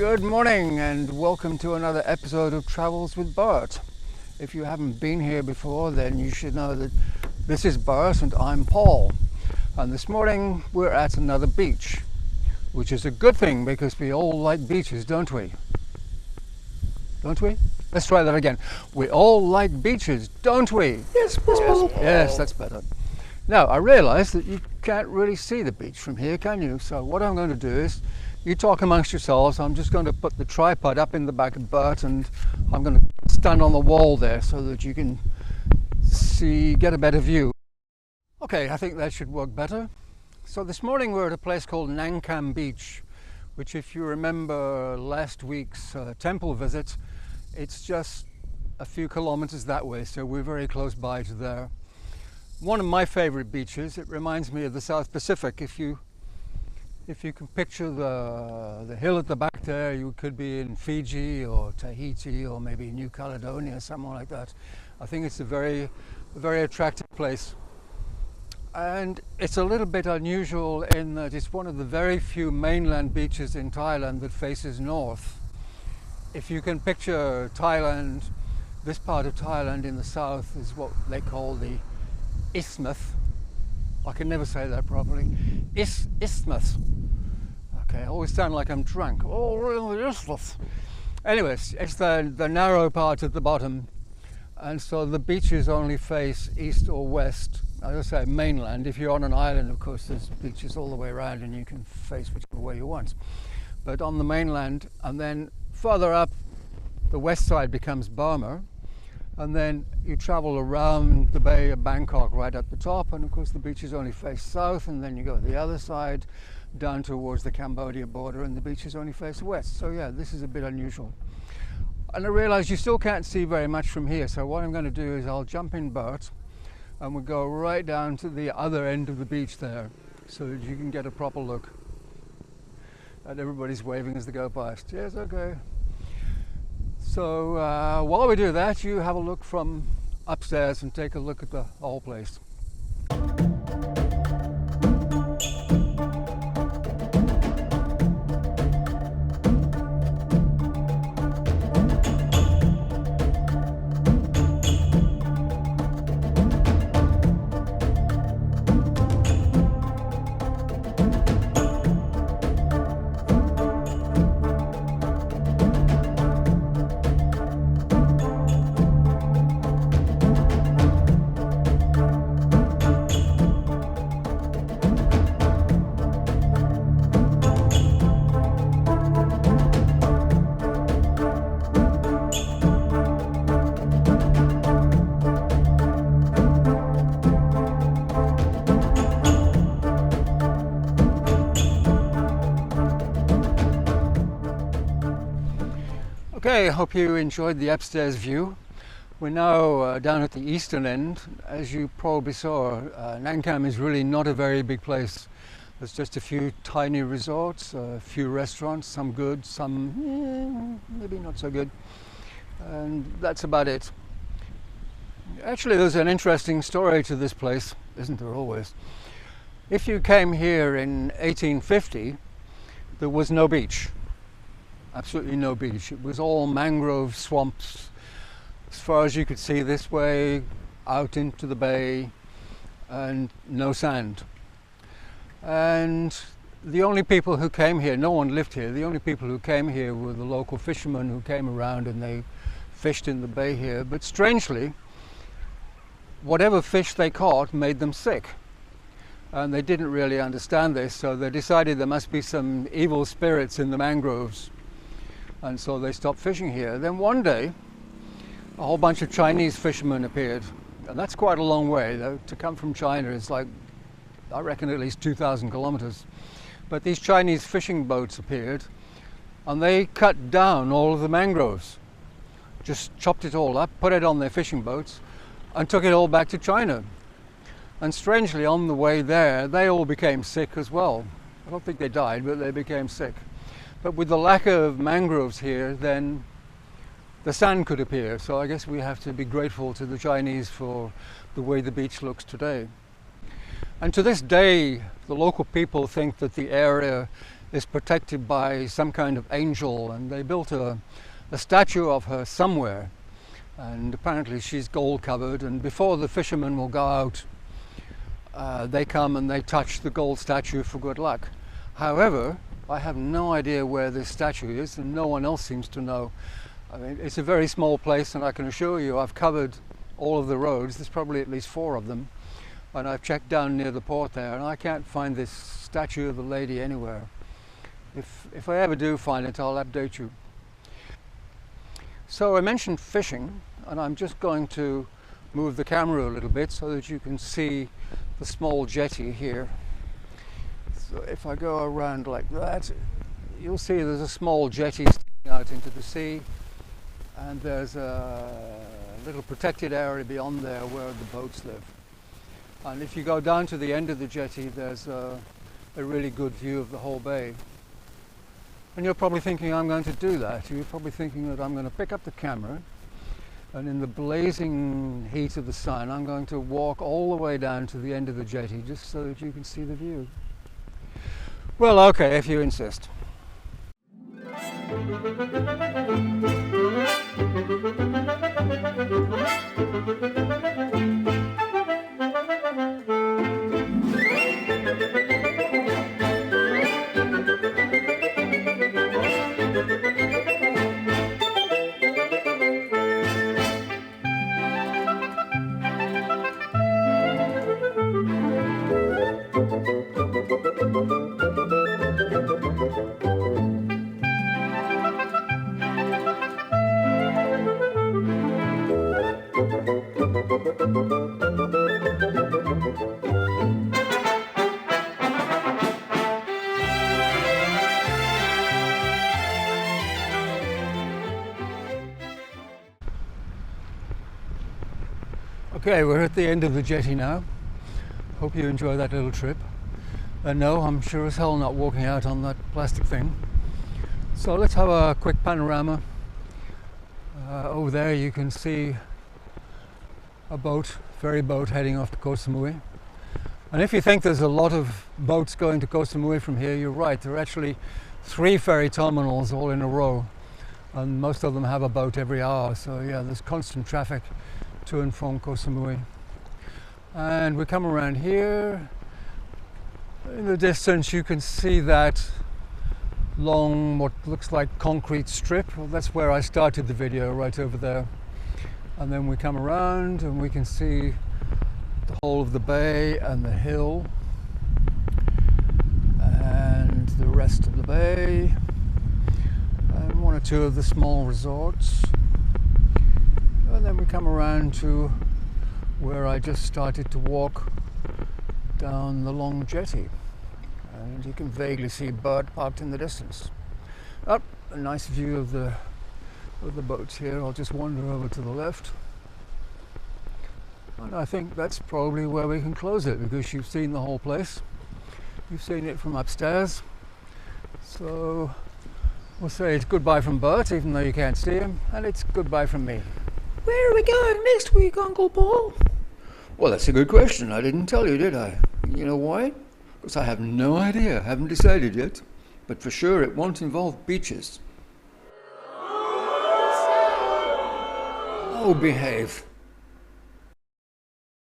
Good morning and welcome to another episode of Travels with Bert. If you haven't been here before, then you should know that this is Bert and I'm Paul. And this morning we're at another beach, which is a good thing because we all like beaches, don't we? Don't we? Let's try that again. We all like beaches, don't we? Yes, Paul. Yes, that's better. Now, I realise that you can't really see the beach from here, can you? So what I'm going to do is, you talk amongst yourselves. I'm just going to put the tripod up in the back of Bert and I'm going to stand on the wall there so that you can get a better view. Okay, I think that should work better. So this morning we're at a place called Nangkam Beach, which, if you remember last week's temple visit, it's just a few kilometers that way, so we're very close by to there. One of my favorite beaches. It reminds me of the South Pacific. If you can picture the hill at the back there, you could be in Fiji or Tahiti or maybe New Caledonia, somewhere like that. I think it's a very attractive place. And it's a little bit unusual in that it's one of the very few mainland beaches in Thailand that faces north. If you can picture Thailand, this part of Thailand in the south is what they call the isthmus. I can never say that properly. Isthmus. Okay, I always sound like I'm drunk. Oh, really, isthmus. Anyways, it's the narrow part at the bottom, and so the beaches only face east or west. As I say, mainland. If you're on an island, of course, there's beaches all the way around, and you can face whichever way you want. But on the mainland, and then further up, the west side becomes Burma. And then you travel around the Bay of Bangkok right at the top, and of course the beaches only face south, and then you go the other side down towards the Cambodia border and the beaches only face west. So yeah, this is a bit unusual. And I realize you still can't see very much from here, so what I'm going to do is I'll jump in Bert and we'll go right down to the other end of the beach there so that you can get a proper look. And everybody's waving as they go past. Yes, okay. So while we do that, you have a look from upstairs and take a look at the whole place. Okay, I hope you enjoyed the upstairs view. We're now down at the eastern end. As you probably saw, Nangkam is really not a very big place. There's just a few tiny resorts, a few restaurants, some good, some maybe not so good, and that's about it. Actually, there's an interesting story to this place, isn't there always? If you came here in 1850, there was no beach. Absolutely no beach. It was all mangrove swamps as far as you could see this way out into the bay, and no sand. And the only people who came here, no one lived here, the only people who came here were the local fishermen who came around and they fished in the bay here. But strangely, whatever fish they caught made them sick. And they didn't really understand this, so they decided there must be some evil spirits in the mangroves. And so they stopped fishing here. Then one day, a whole bunch of Chinese fishermen appeared. And that's quite a long way. To come from China is like, I reckon, at least 2,000 kilometers. But these Chinese fishing boats appeared, and they cut down all of the mangroves. Just chopped it all up, put it on their fishing boats, and took it all back to China. And strangely, on the way there, they all became sick as well. I don't think they died, but they became sick. But with the lack of mangroves here, then the sand could appear. So I guess we have to be grateful to the Chinese for the way the beach looks today. And to this day, the local people think that the area is protected by some kind of angel, and they built a statue of her somewhere, and apparently she's gold covered, and before the fishermen will go out, they come and they touch the gold statue for good luck. However, I have no idea where this statue is, and no one else seems to know. I mean, it's a very small place, and I can assure you I've covered all of the roads. There's probably at least 4 of them, and I've checked down near the port there, and I can't find this statue of the lady anywhere. If I ever do find it, I'll update you. So I mentioned fishing, and I'm just going to move the camera a little bit so that you can see the small jetty here. So if I go around like that, you'll see there's a small jetty sticking out into the sea, and there's a little protected area beyond there where the boats live. And if you go down to the end of the jetty, there's a really good view of the whole bay. And you're probably thinking I'm going to do that. You're probably thinking that I'm going to pick up the camera, and in the blazing heat of the sun, I'm going to walk all the way down to the end of the jetty just so that you can see the view. Well, okay, if you insist. Okay, we're at the end of the jetty now. Hope you enjoy that little trip. And no, I'm sure as hell not walking out on that plastic thing. So let's have a quick panorama. Over there you can see a boat, ferry boat heading off to Koh Samui. And if you think there's a lot of boats going to Koh Samui from here, you're right. There are actually 3 ferry terminals all in a row, and most of them have a boat every hour. So yeah, there's constant traffic to and from Koh Samui. And we come around here. In the distance you can see that long, what looks like concrete strip. Well, that's where I started the video, right over there. And then we come around and we can see the whole of the bay and the hill and the rest of the bay and 1 or 2 of the small resorts. And then we come around to where I just started to walk down the long jetty, and you can vaguely see Bert parked in the distance. Up, a nice view of the boats here. I'll just wander over to the left, and I think that's probably where we can close it, because you've seen the whole place. You've seen it from upstairs, so we'll say it's goodbye from Bert, even though you can't see him, and it's goodbye from me. Where are we going next week, Uncle Paul? Well, that's a good question. I didn't tell you, did I? You know why? Because I have no idea. I haven't decided yet. But for sure it won't involve beaches. Oh, behave.